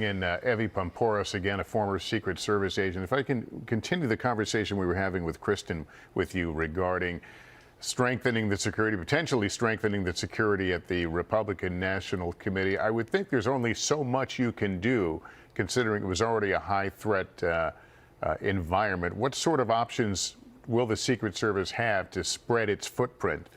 In Evie Pomporos, again, a former Secret Service agent. If I can continue the conversation we were having with Kristen with you regarding strengthening the security, potentially strengthening the security at the Republican National Committee, I would think there's only so much you can do, considering it was already a high threat environment. What sort of options will the Secret Service have to spread its footprint?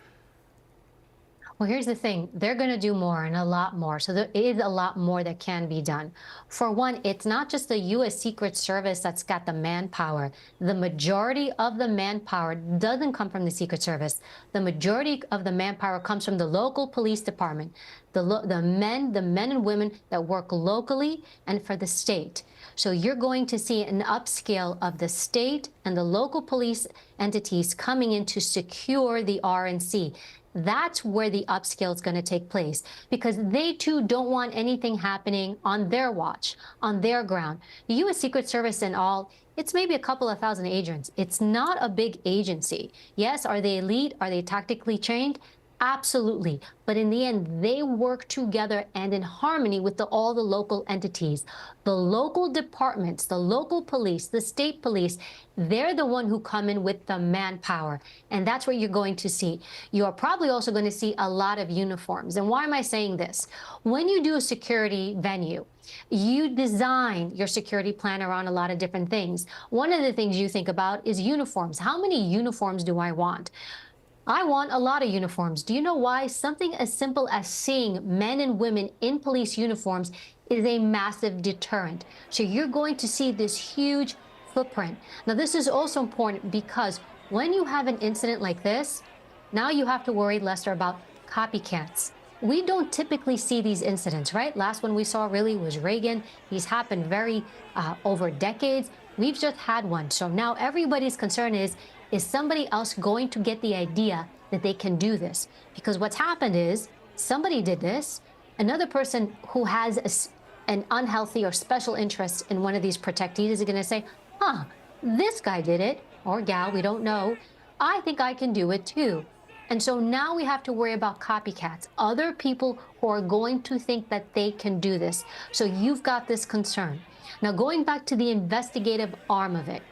Well, here's the thing. They're going to do more and a lot more. So there is a lot more that can be done. For one, it's not just the U.S. Secret Service that's got the manpower. The majority of the manpower doesn't come from the Secret Service. The majority of the manpower comes from the local police department, the men and women that work locally and for the state. So you're going to see an upscale of the state and the local police entities coming in to secure the RNC. That's where the upscale is going to take place, because they too don't want anything happening on their watch, on their ground. The U.S. Secret Service and all, it's maybe a couple of thousand agents. It's not a big agency. Yes, are they elite? Are they tactically trained? Absolutely. But in the end, they work together and in harmony with all the local entities. The local departments, the local police, the state police, they're the one who come in with the manpower. And that's what you're going to see. You are probably also going to see a lot of uniforms. And why am I saying this? When you do a security venue, you design your security plan around a lot of different things. One of the things you think about is uniforms. How many uniforms do I want? I want a lot of uniforms. Do you know why? Something as simple as seeing men and women in police uniforms is a massive deterrent. So you're going to see this huge footprint. Now, this is also important because when you have an incident like this, now you have to worry, Lester, about copycats. We don't typically see these incidents, right? Last one we saw really was Reagan. These happened very over decades. We've just had one. So now everybody's concern is somebody else going to get the idea that they can do this? Because what's happened is somebody did this. Another person who has an unhealthy or special interest in one of these protectees is going to say, huh, this guy did it, or gal, we don't know. I think I can do it too. And so now we have to worry about copycats, other people who are going to think that they can do this. So you've got this concern. Now, going back to the investigative arm of it,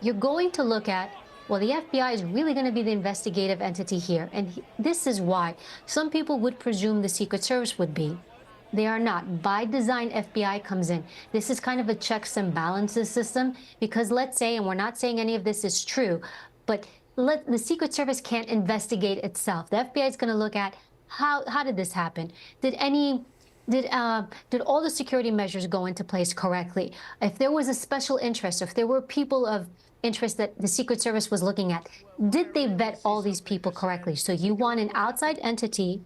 you're going to look at, well, the FBI is really going to be the investigative entity here. And this is why some people would presume the Secret Service would be. They are not. By design, FBI comes in. This is kind of a checks and balances system, because let's say, and we're not saying any of this is true, but the Secret Service can't investigate itself. The FBI is going to look at how did this happen? Did all the security measures go into place correctly? If there was a special interest, if there were people of interest that the Secret Service was looking at, did they vet all these people correctly? So you want an outside entity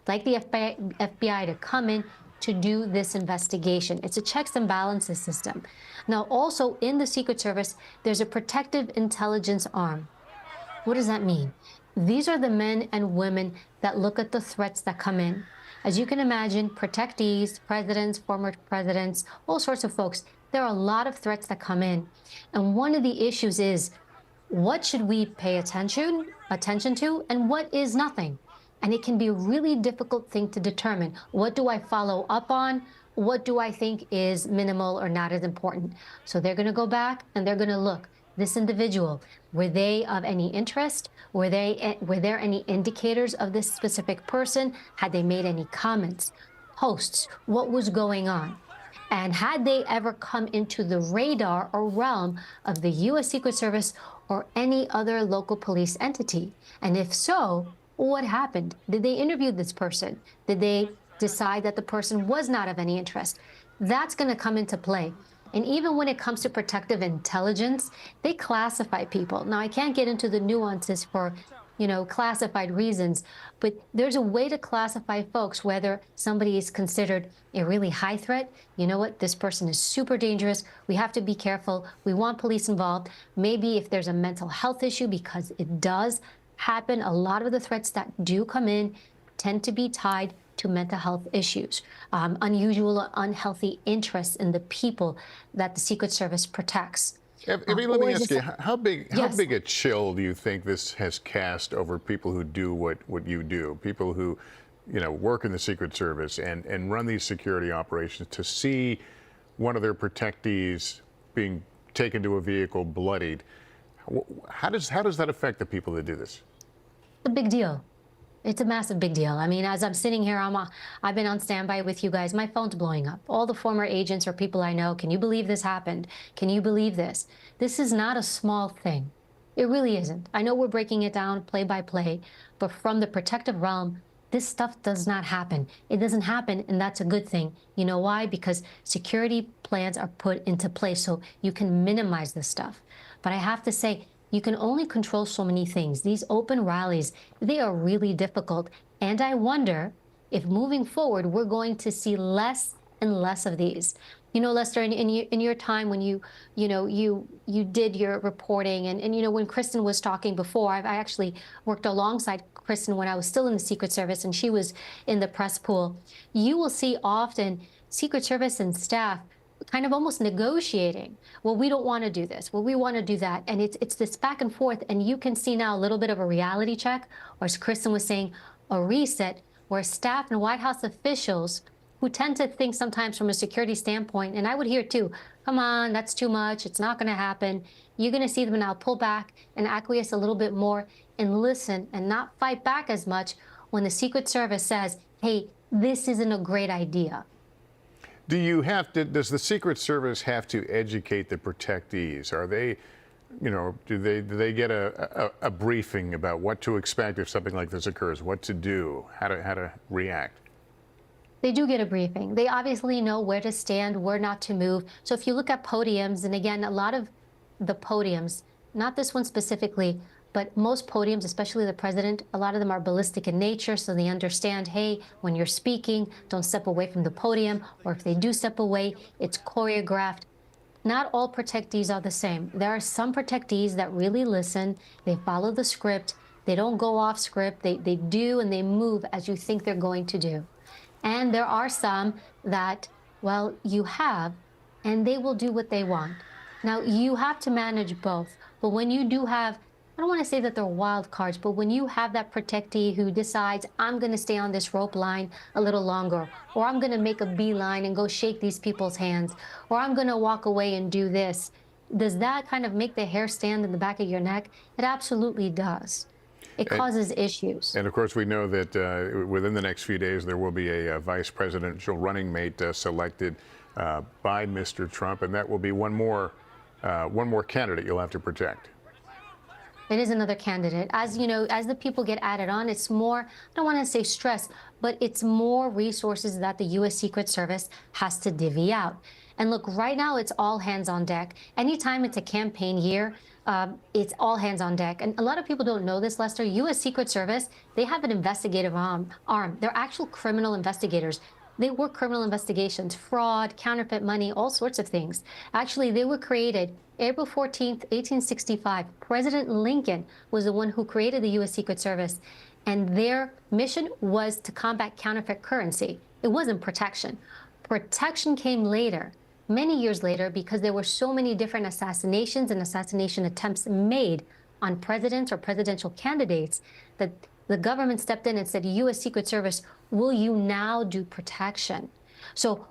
like the FBI to come in to do this investigation. It's a checks and balances system. Now, also in the Secret Service, there's a protective intelligence arm. What does that mean? These are the men and women that look at the threats that come in. As you can imagine, protectees, presidents, former presidents, all sorts of folks, there are a lot of threats that come in. And one of the issues is, what should we pay attention to, and what is nothing? And it can be a really difficult thing to determine. What do I follow up on? What do I think is minimal or not as important? So they're going to go back and they're going to look. This individual, were they of any interest? Were there any indicators of this specific person? Had they made any comments, posts? What was going on? And had they ever come into the radar or realm of the U.S. Secret Service or any other local police entity? And if so, what happened? Did they interview this person? Did they decide that the person was not of any interest? That's going to come into play. And even when it comes to protective intelligence, they classify people. Now, I can't get into the nuances for, classified reasons, but there's a way to classify folks, whether somebody is considered a really high threat. You know what? This person is super dangerous. We have to be careful. We want police involved. Maybe if there's a mental health issue, because it does happen, a lot of the threats that do come in tend to be tied to mental health issues, unusual or unhealthy interests in the people that the Secret Service protects. Evie, let me ask you, how big a chill do you think this has cast over people who do what you do, people who work in the Secret Service and run these security operations to see one of their protectees being taken to a vehicle bloodied, how does that affect the people that do this? It's a big deal. It's a massive big deal. I mean, as I'm sitting here, I've been on standby with you guys. My phone's blowing up. All the former agents or people I know, can you believe this happened? Can you believe this? This is not a small thing. It really isn't. I know we're breaking it down play by play, but from the protective realm, this stuff does not happen. It doesn't happen, and that's a good thing. You know why? Because security plans are put into place so you can minimize this stuff. But I have to say, you can only control so many things. These open rallies, they are really difficult. And I wonder if moving forward, we're going to see less and less of these. You know, Lester, in your time when you did your reporting, and when Kristen was talking before, I actually worked alongside Kristen when I was still in the Secret Service and she was in the press pool. You will see often Secret Service and staff kind of almost negotiating. Well, we don't want to do this. Well, we want to do that. And it's this back and forth. And you can see now a little bit of a reality check, or as Kristen was saying, a reset, where staff and White House officials who tend to think sometimes from a security standpoint, and I would hear too, come on, that's too much, it's not going to happen. You're going to see them now pull back and acquiesce a little bit more and listen and not fight back as much when the Secret Service says, hey, this isn't a great idea. Does the Secret Service have to educate the protectees? Are they, do they get a briefing about what to expect if something like this occurs, what to do, how to react? They do get a briefing. They obviously know where to stand, where not to move. So if you look at podiums, and again, a lot of the podiums, not this one specifically, but most podiums, especially the president, a lot of them are ballistic in nature, so they understand, hey, when you're speaking, don't step away from the podium, or if they do step away, it's choreographed. Not all protectees are the same. There are some protectees that really listen, they follow the script, they don't go off script, they do and they move as you think they're going to do. And there are some that, well, you have, and they will do what they want. Now, you have to manage both, but when you do have, I don't want to say that they're wild cards, but when you have that protectee who decides, I'm going to stay on this rope line a little longer, or I'm going to make a beeline and go shake these people's hands, or I'm going to walk away and do this, does that kind of make the hair stand in the back of your neck? It absolutely does. It causes issues. And of course, we know that within the next few days, there will be a vice presidential running mate selected by Mr. Trump, and that will be one more candidate you'll have to protect. It is another candidate. As you know, as the people get added on, it's more, I don't want to say stress, but it's more resources that the U.S. Secret Service has to divvy out. And look, right now, it's all hands on deck. Anytime it's a campaign year, it's all hands on deck. And a lot of people don't know this, Lester. U.S. Secret Service, they have an investigative arm. They're actual criminal investigators. They work criminal investigations, fraud, counterfeit money, all sorts of things. Actually, they were created April 14th, 1865. President Lincoln was the one who created the U.S. Secret Service. And their mission was to combat counterfeit currency. It wasn't protection. Protection came later, many years later, because there were so many different assassinations and assassination attempts made on presidents or presidential candidates that the government stepped in and said, U.S. Secret Service, will you now do protection? So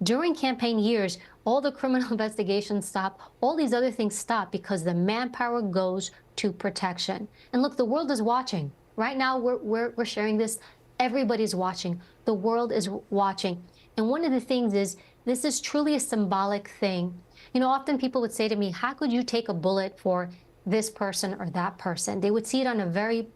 during campaign years, all the criminal investigations stop, all these other things stop because the manpower goes to protection. And look, the world is watching. Right now, we're sharing this. Everybody's watching. The world is watching. And one of the things is, this is truly a symbolic thing. You know, often people would say to me, how could you take a bullet for this person or that person? They would see it on a very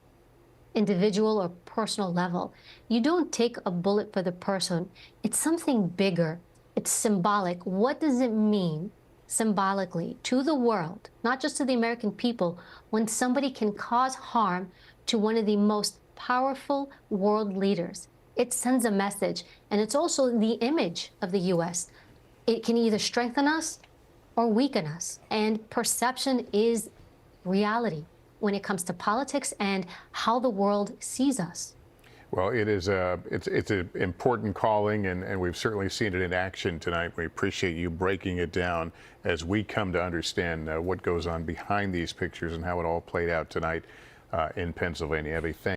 individual or personal level. You don't take a bullet for the person. It's something bigger. It's symbolic. What does it mean symbolically to the world, not just to the American people, when somebody can cause harm to one of the most powerful world leaders? It sends a message, and it's also the image of the U.S. It can either strengthen us or weaken us, and perception is reality when it comes to politics and how the world sees us. Well, it's an important calling, and we've certainly seen it in action tonight. We appreciate you breaking it down as we come to understand what goes on behind these pictures and how it all played out tonight in Pennsylvania. Abby, thank you.